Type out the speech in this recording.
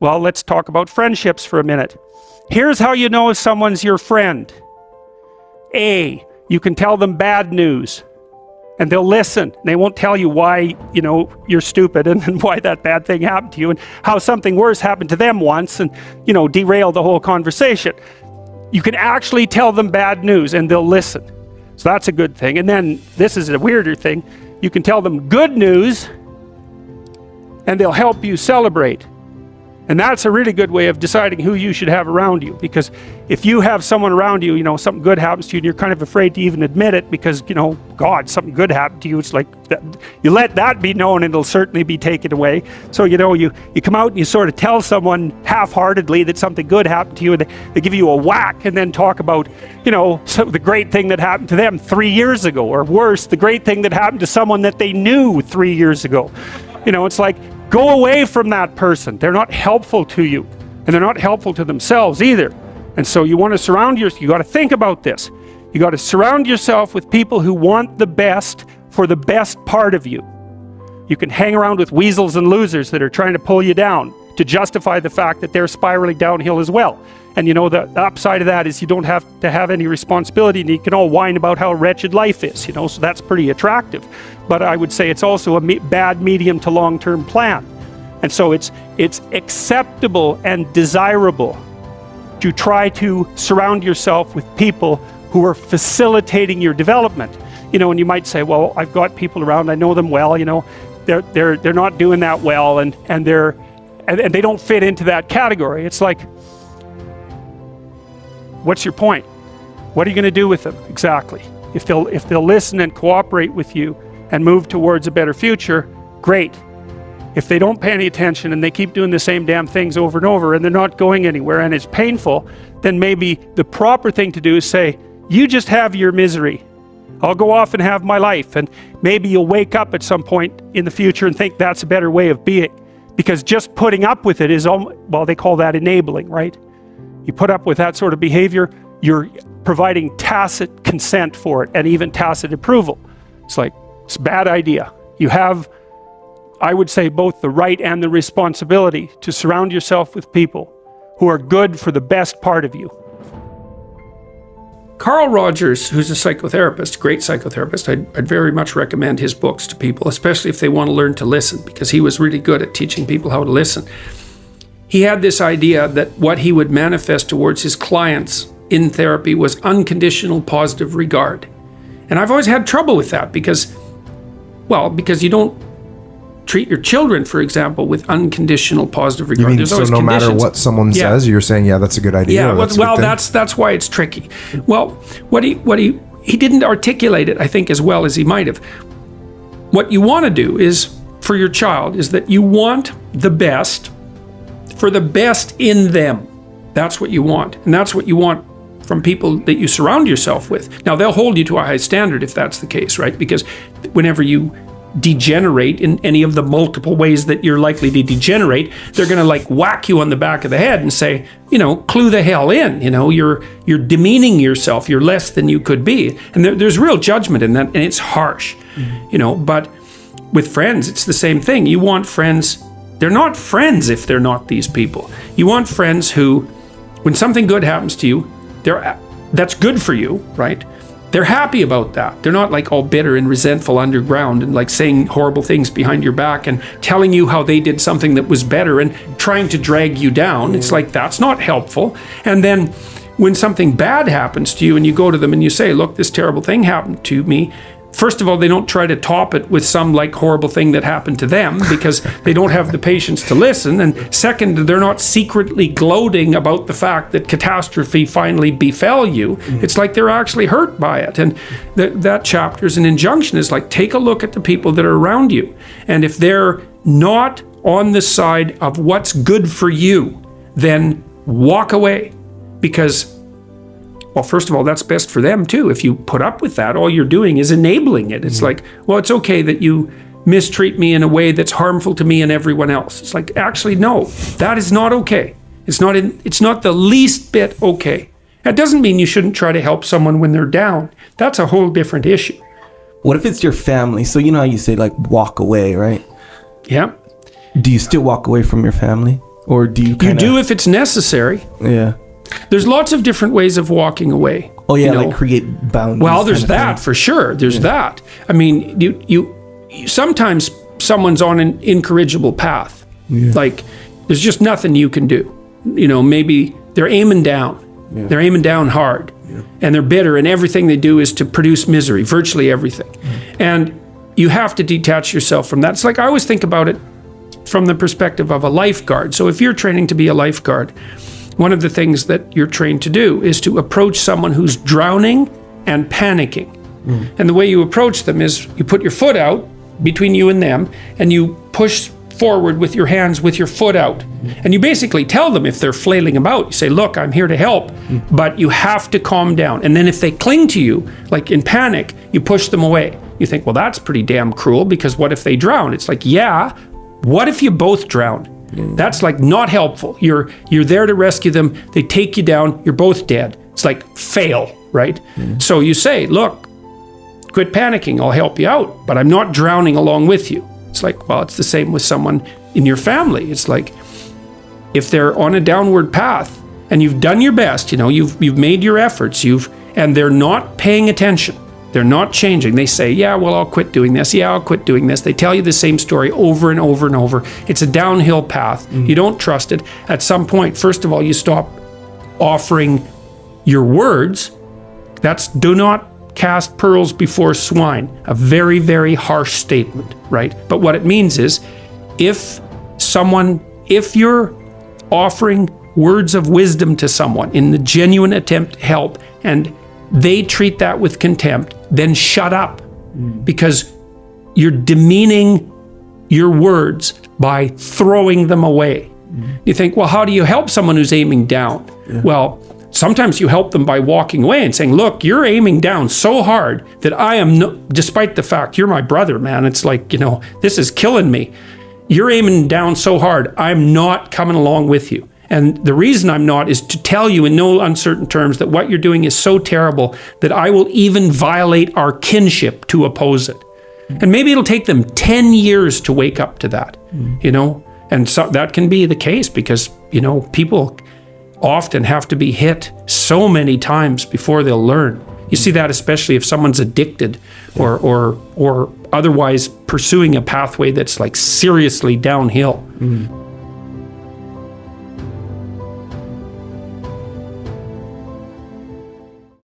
Well, let's talk about friendships for a minute. Here's how you know if someone's your friend. A, you can tell them bad news and they'll listen. They won't tell you why, you're stupid and why that bad thing happened to you and how something worse happened to them once and, derail the whole conversation. You can actually tell them bad news and they'll listen. So that's a good thing. And then this is a weirder thing. You can tell them good news and they'll help you celebrate. And that's a really good way of deciding who you should have around you. Because if you have someone around you, something good happens to you and you're kind of afraid to even admit it because, God, something good happened to you. It's like, you let that be known and it'll certainly be taken away. So, you come out and you sort of tell someone half-heartedly that something good happened to you and they give you a whack and then talk about, the great thing that happened to them 3 years ago. Or worse, the great thing that happened to someone that they knew 3 years ago. It's like, go away from that person. They're not helpful to you. And they're not helpful to themselves either. And so you want to surround yourself, you got to think about this. You got to surround yourself with people who want the best for the best part of you. You can hang around with weasels and losers that are trying to pull you down to justify the fact that they're spiraling downhill as well. And the upside of that is you don't have to have any responsibility and you can all whine about how wretched life is, so that's pretty attractive. But I would say it's also a bad medium to long-term plan. And so it's acceptable and desirable to try to surround yourself with people who are facilitating your development. And you might say, well, I've got people around, I know them well, they're not doing that well and they don't fit into that category. It's like, what's your point? What are you going to do with them exactly? If they'll listen and cooperate with you and move towards a better future, great. If they don't pay any attention and they keep doing the same damn things over and over and they're not going anywhere and it's painful, then maybe the proper thing to do is say, you just have your misery. I'll go off and have my life. And maybe you'll wake up at some point in the future and think that's a better way of being. Because just putting up with it is, well, they call that enabling, right? You put up with that sort of behavior, you're providing tacit consent for it and even tacit approval. It's like, it's a bad idea. You have, I would say, both the right and the responsibility to surround yourself with people who are good for the best part of you. Carl Rogers, who's a psychotherapist, great psychotherapist, I'd very much recommend his books to people, especially if they want to learn to listen, because he was really good at teaching people how to listen. He had this idea that what he would manifest towards his clients in therapy was unconditional positive regard. And I've always had trouble with that because you don't treat your children, for example, with unconditional positive regard. You mean, so no matter what someone says, you're saying, yeah, that's a good idea. Yeah, that's why it's tricky. Well, what he didn't articulate it, I think, as well as he might have. What you want to do is, for your child, is that you want the best for the best in them. That's what you want. And that's what you want from people that you surround yourself with. Now, they'll hold you to a high standard if that's the case, right? Because whenever you degenerate in any of the multiple ways that you're likely to degenerate, they're going to whack you on the back of the head and say, clue the hell in, you're demeaning yourself, you're less than you could be. And there's real judgment in that, and it's harsh, but with friends, it's the same thing. You want friends, they're not friends if they're not these people. You want friends who, when something good happens to you, that's good for you, right? They're happy about that. They're not all bitter and resentful underground and saying horrible things behind your back and telling you how they did something that was better and trying to drag you down. It's that's not helpful. And then when something bad happens to you and you go to them and you say, look, this terrible thing happened to me. First of all, they don't try to top it with some horrible thing that happened to them because they don't have the patience to listen. And second, they're not secretly gloating about the fact that catastrophe finally befell you. Mm-hmm. It's they're actually hurt by it. And that chapter is an injunction. Is take a look at the people that are around you. And if they're not on the side of what's good for you, then walk away. Because, well, first of all, that's best for them too. If you put up with that, all you're doing is enabling it. It's well, it's okay that you mistreat me in a way that's harmful to me and everyone else. It's actually, no, that is not okay. It's not the least bit okay. That doesn't mean you shouldn't try to help someone when they're down. That's a whole different issue. What if it's your family? So you know how you say walk away, right? Yeah. Do you still walk away from your family? Or do you You kind do if it's necessary. Yeah. There's lots of different ways of walking away. Oh yeah, you know? like create boundaries. Well, there's kind of that thing. for sure. There's that. I mean, you sometimes someone's on an incorrigible path. Like there's just nothing you can do. You know, maybe they're aiming down. They're aiming down hard. And they're bitter, and everything they do is to produce misery, virtually everything. And you have to detach yourself from that. It's like I always think about it from the perspective of a lifeguard. So if you're training to be a lifeguard, one of the things that you're trained to do is to approach someone who's drowning and panicking. And the way you approach them is you put your foot out between you and them, and you push forward with your hands with your foot out. And you basically tell them if they're flailing about, you say, look, I'm here to help, but you have to calm down. And then if they cling to you, like in panic, you push them away. You think, well, that's pretty damn cruel, because what if they drown? It's like, yeah, what if you both drown? That's like not helpful. You're there to rescue them. They take you down. You're both dead. It's like fail, right? So you say, look, quit panicking. I'll help you out, but I'm not drowning along with you. It's like, well, it's the same with someone in your family. It's like if they're on a downward path and you've done your best, you know, you've made your efforts, and they're not paying attention. They're not changing. They say, yeah, well, I'll quit doing this. Yeah, I'll quit doing this. They tell you the same story over and over and over. It's a downhill path. You don't trust it. At some point, first of all, you stop offering your words. That's do not cast pearls before swine. A very, very harsh statement, right? But what it means is if you're offering words of wisdom to someone in the genuine attempt to help, and they treat that with contempt, then shut up, because you're demeaning your words by throwing them away. You think, well, how do you help someone who's aiming down? Well, sometimes you help them by walking away and saying, look, you're aiming down so hard that I am, despite the fact you're my brother, man, it's like, you know, this is killing me. You're aiming down so hard, I'm not coming along with you. And the reason I'm not is to tell you in no uncertain terms that what you're doing is so terrible that I will even violate our kinship to oppose it. And maybe it'll take them 10 years to wake up to that, you know? And so that can be the case because, you know, people often have to be hit so many times before they'll learn. You see that especially if someone's addicted or otherwise pursuing a pathway that's like seriously downhill.